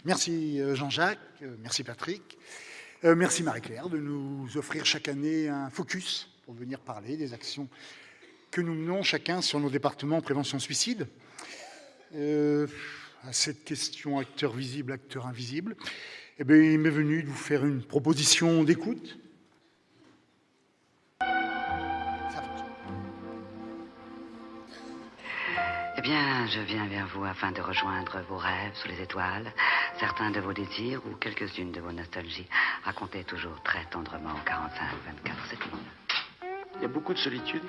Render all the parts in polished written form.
Merci Jean-Jacques, merci Patrick, merci Marie-Claire de nous offrir chaque année un focus pour venir parler des actions que nous menons chacun sur nos départements prévention suicide. À cette question acteur visible, acteur invisible, eh bien, il m'est venu de vous faire une proposition d'écoute. Eh bien, je viens vers vous afin de rejoindre vos rêves sous les étoiles, certains de vos désirs ou quelques-unes de vos nostalgies. Racontez toujours très tendrement au 45-24 secondes. Il y a beaucoup de solitude.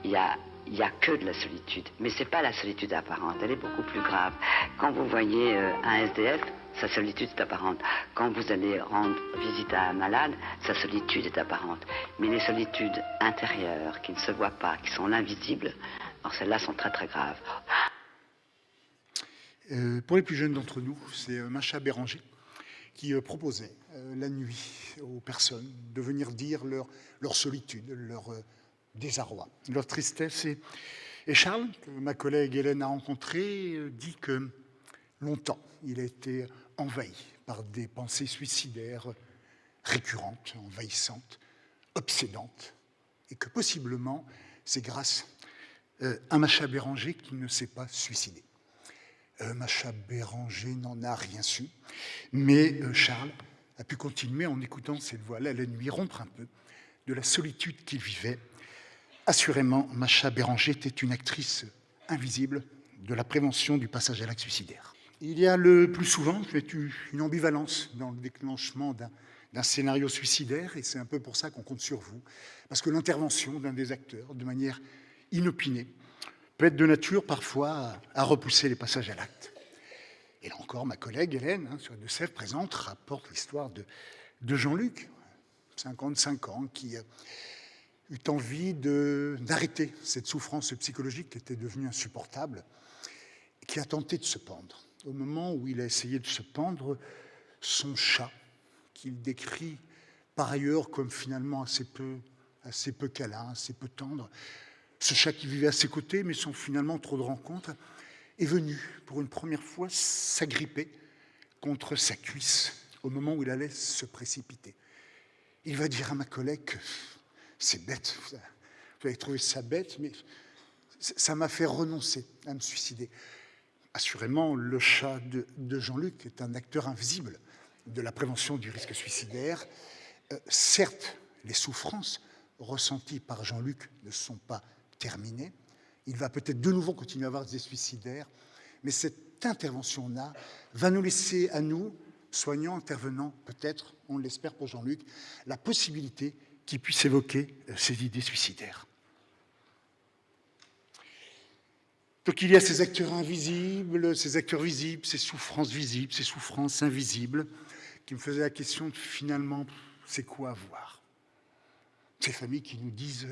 Il y a que de la solitude, mais c'est pas la solitude apparente, elle est beaucoup plus grave. Quand vous voyez un SDF, sa solitude est apparente. Quand vous allez rendre visite à un malade, sa solitude est apparente. Mais les solitudes intérieures, qui ne se voient pas, qui sont invisibles, alors celles-là sont très très graves. Pour les plus jeunes d'entre nous, c'est Macha Béranger qui proposait la nuit aux personnes de venir dire leur solitude, leur désarroi, leur tristesse. Et Charles, que ma collègue Hélène a rencontré, dit que longtemps, il a été envahi par des pensées suicidaires récurrentes, envahissantes, obsédantes, et que possiblement, c'est grâce à Macha Béranger qui ne s'est pas suicidé. Macha Béranger n'en a rien su, mais Charles a pu continuer en écoutant cette voix-là la nuit, rompre un peu de la solitude qu'il vivait. Assurément, Macha Béranger était une actrice invisible de la prévention du passage à l'acte suicidaire. Il y a le plus souvent une ambivalence dans le déclenchement d'un scénario suicidaire, et c'est un peu pour ça qu'on compte sur vous, parce que l'intervention d'un des acteurs, de manière inopinée, peut être de nature parfois à repousser les passages à l'acte. Et là encore, ma collègue Hélène, sur De Sèvres présente, rapporte l'histoire de Jean-Luc, 55 ans, qui eut envie d'arrêter cette souffrance psychologique qui était devenue insupportable, et qui a tenté de se pendre. Au moment où il a essayé de se pendre, son chat, qu'il décrit par ailleurs comme finalement assez peu câlin, assez peu tendre, ce chat qui vivait à ses côtés, mais sans finalement trop de rencontres, est venu pour une première fois s'agripper contre sa cuisse au moment où il allait se précipiter. Il va dire à ma collègue que c'est bête, vous avez trouvé ça bête, mais ça m'a fait renoncer à me suicider. Assurément, le chat de Jean-Luc est un acteur invisible de la prévention du risque suicidaire. Certes, les souffrances ressenties par Jean-Luc ne sont pas terminées. Il va peut-être de nouveau continuer à avoir des suicidaires, mais cette intervention-là va nous laisser à nous, soignants, intervenants, peut-être, on l'espère pour Jean-Luc, la possibilité qu'il puisse évoquer ces idées suicidaires. Donc il y a ces acteurs invisibles, ces acteurs visibles, ces souffrances visibles, ces souffrances invisibles, qui me faisaient la question de finalement, c'est quoi avoir? Ces familles qui nous disent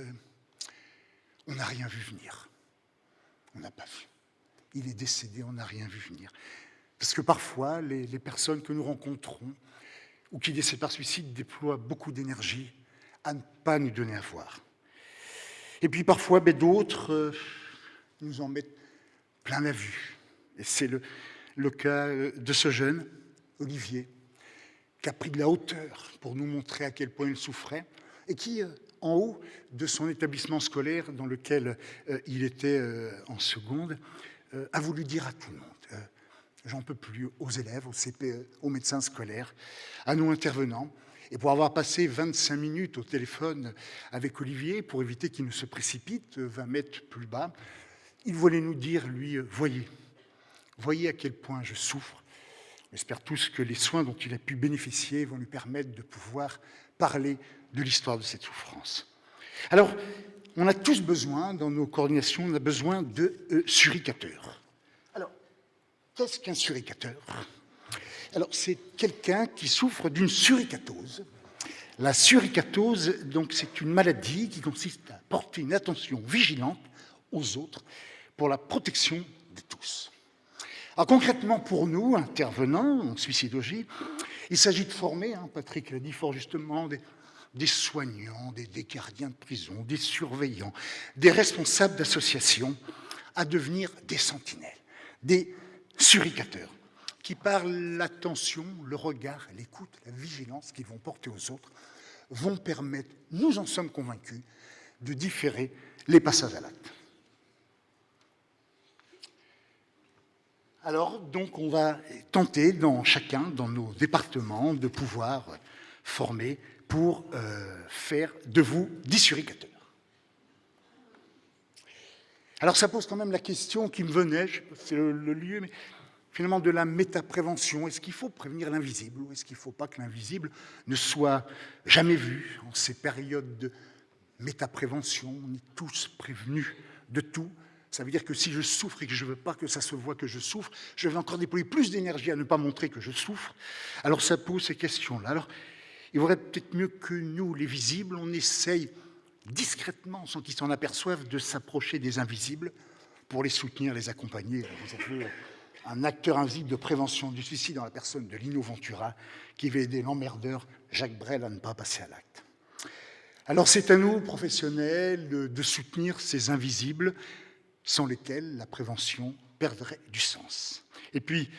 on n'a rien vu venir, on n'a pas vu. Il est décédé, on n'a rien vu venir. Parce que parfois, les personnes que nous rencontrons ou qui décèdent par suicide déploient beaucoup d'énergie à ne pas nous donner à voir. Et puis parfois, d'autres nous en mettent plein la vue. Et c'est le cas de ce jeune, Olivier, qui a pris de la hauteur pour nous montrer à quel point il souffrait, et qui, en haut de son établissement scolaire dans lequel il était en seconde, a voulu dire à tout le monde, j'en peux plus, aux élèves, aux CPE, aux médecins scolaires, à nous intervenants, et pour avoir passé 25 minutes au téléphone avec Olivier, pour éviter qu'il ne se précipite 20 mètres plus bas, il voulait nous dire, lui, voyez à quel point je souffre. J'espère tous que les soins dont il a pu bénéficier vont lui permettre de pouvoir parler de l'histoire de cette souffrance. Alors, on a tous besoin, dans nos coordinations, on a besoin de suricateurs. Alors, qu'est-ce qu'un suricateur? Alors, c'est quelqu'un qui souffre d'une suricatose. La suricatose, donc, c'est une maladie qui consiste à porter une attention vigilante aux autres pour la protection de tous. Alors, concrètement, pour nous, intervenants en suicidologie, il s'agit de former, Patrick l'a dit fort justement, des soignants, des gardiens de prison, des surveillants, des responsables d'associations à devenir des sentinelles, des suricateurs. qui, par l'attention, le regard, l'écoute, la vigilance qu'ils vont porter aux autres, vont permettre, nous en sommes convaincus, de différer les passages à l'acte. Alors, donc, on va tenter, chacun, dans nos départements, de pouvoir former pour faire de vous des suricateurs. Alors, ça pose quand même la question qui me venait, je ne sais pas si c'est le lieu, mais finalement de la métaprévention. Est-ce qu'il faut prévenir l'invisible ou est-ce qu'il ne faut pas que l'invisible ne soit jamais vu en ces périodes de métaprévention? On est tous prévenus de tout. Ça veut dire que si je souffre et que je ne veux pas que ça se voit que je souffre, je vais encore déployer plus d'énergie à ne pas montrer que je souffre. Alors ça pose ces questions-là. Alors il vaudrait peut-être mieux que nous, les visibles, on essaye discrètement, sans qu'ils s'en aperçoivent, de s'approcher des invisibles pour les soutenir, les accompagner. Vous avez un acteur invisible de prévention du suicide dans la personne de Lino Ventura qui va aider l'emmerdeur Jacques Brel à ne pas passer à l'acte. Alors c'est à nous, professionnels, de soutenir ces invisibles sans lesquels la prévention perdrait du sens. Et puis,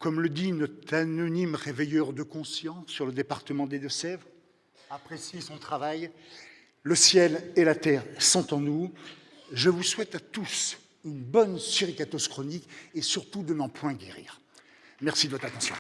comme le dit notre anonyme réveilleur de conscience sur le département des Deux-Sèvres, appréciez son travail, le ciel et la terre sont en nous. Je vous souhaite à tous une bonne suricatose chronique et surtout de n'en point guérir. Merci de votre attention.